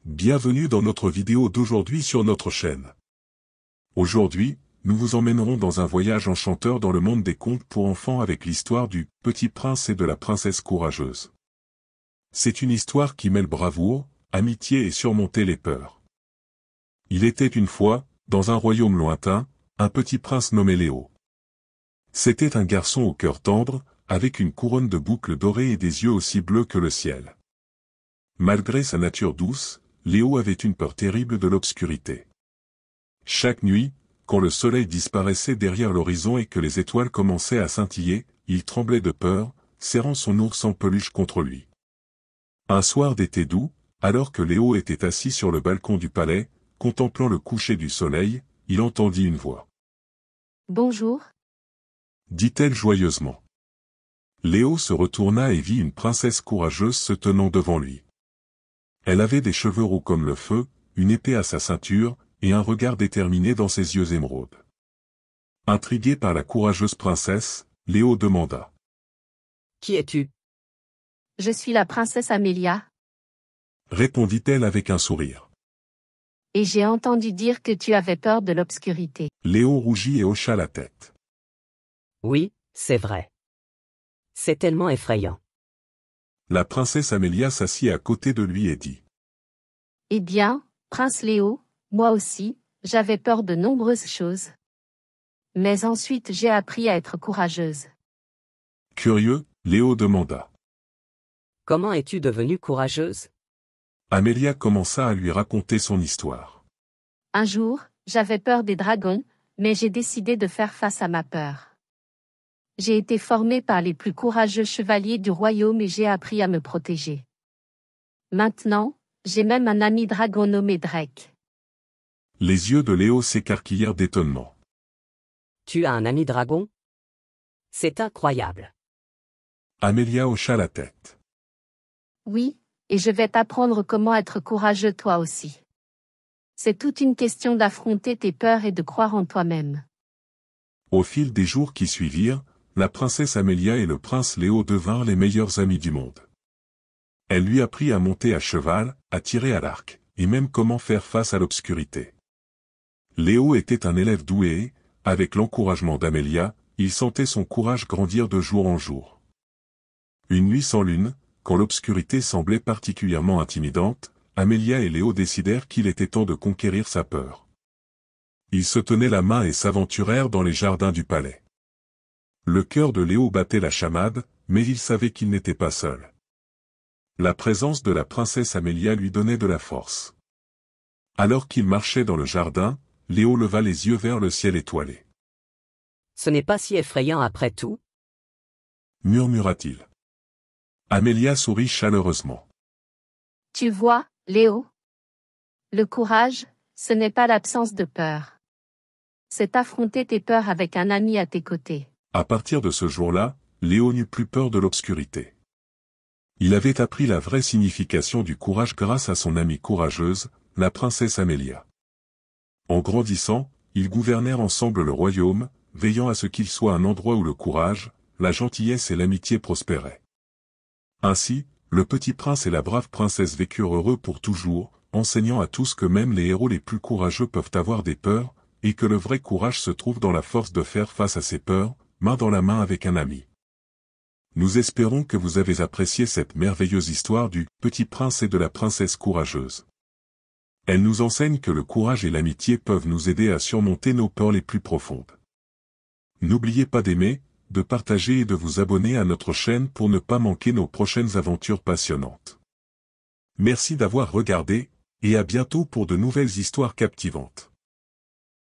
Bienvenue dans notre vidéo d'aujourd'hui sur notre chaîne. Aujourd'hui, nous vous emmènerons dans un voyage enchanteur dans le monde des contes pour enfants avec l'histoire du Petit Prince et de la Princesse Courageuse. C'est une histoire qui mêle bravoure, amitié et surmonter les peurs. Il était une fois, dans un royaume lointain, un petit prince nommé Léo. C'était un garçon au cœur tendre, avec une couronne de boucles dorées et des yeux aussi bleus que le ciel. Malgré sa nature douce, Léo avait une peur terrible de l'obscurité. Chaque nuit, quand le soleil disparaissait derrière l'horizon et que les étoiles commençaient à scintiller, il tremblait de peur, serrant son ours en peluche contre lui. Un soir d'été doux, alors que Léo était assis sur le balcon du palais, contemplant le coucher du soleil, il entendit une voix. « Bonjour » dit-elle joyeusement. Léo se retourna et vit une princesse courageuse se tenant devant lui. Elle avait des cheveux roux comme le feu, une épée à sa ceinture, et un regard déterminé dans ses yeux émeraudes. Intrigué par la courageuse princesse, Léo demanda. « Qui es-tu » ? » Je suis la princesse Amélia. Répondit-elle avec un sourire. Et j'ai entendu dire que tu avais peur de l'obscurité. Léo rougit et hocha la tête. Oui, c'est vrai. C'est tellement effrayant. La princesse Amélia s'assit à côté de lui et dit. Eh bien, prince Léo, moi aussi, j'avais peur de nombreuses choses. Mais ensuite j'ai appris à être courageuse. Curieux, Léo demanda. Comment es-tu devenue courageuse ? Amélia commença à lui raconter son histoire. Un jour, j'avais peur des dragons, mais j'ai décidé de faire face à ma peur. J'ai été formée par les plus courageux chevaliers du royaume et j'ai appris à me protéger. Maintenant, j'ai même un ami dragon nommé Drake. Les yeux de Léo s'écarquillèrent d'étonnement. Tu as un ami dragon ? C'est incroyable. Amélia hocha la tête. Oui, et je vais t'apprendre comment être courageux toi aussi. C'est toute une question d'affronter tes peurs et de croire en toi-même. Au fil des jours qui suivirent, la princesse Amélia et le prince Léo devinrent les meilleurs amis du monde. Elle lui apprit à monter à cheval, à tirer à l'arc, et même comment faire face à l'obscurité. Léo était un élève doué et, avec l'encouragement d'Amélia, il sentait son courage grandir de jour en jour. Une nuit sans lune, quand l'obscurité semblait particulièrement intimidante, Amélia et Léo décidèrent qu'il était temps de conquérir sa peur. Ils se tenaient la main et s'aventurèrent dans les jardins du palais. Le cœur de Léo battait la chamade, mais il savait qu'il n'était pas seul. La présence de la princesse Amélia lui donnait de la force. Alors qu'il marchait dans le jardin, Léo leva les yeux vers le ciel étoilé. « Ce n'est pas si effrayant après tout » murmura-t-il. Amélia sourit chaleureusement. Tu vois, Léo ? Le courage, ce n'est pas l'absence de peur. C'est affronter tes peurs avec un ami à tes côtés. À partir de ce jour-là, Léo n'eut plus peur de l'obscurité. Il avait appris la vraie signification du courage grâce à son amie courageuse, la princesse Amélia. En grandissant, ils gouvernèrent ensemble le royaume, veillant à ce qu'il soit un endroit où le courage, la gentillesse et l'amitié prospéraient. Ainsi, le petit prince et la brave princesse vécurent heureux pour toujours, enseignant à tous que même les héros les plus courageux peuvent avoir des peurs, et que le vrai courage se trouve dans la force de faire face à ses peurs, main dans la main avec un ami. Nous espérons que vous avez apprécié cette merveilleuse histoire du Petit Prince et de la Princesse Courageuse. Elle nous enseigne que le courage et l'amitié peuvent nous aider à surmonter nos peurs les plus profondes. N'oubliez pas d'aimer, de partager et de vous abonner à notre chaîne pour ne pas manquer nos prochaines aventures passionnantes. Merci d'avoir regardé, et à bientôt pour de nouvelles histoires captivantes.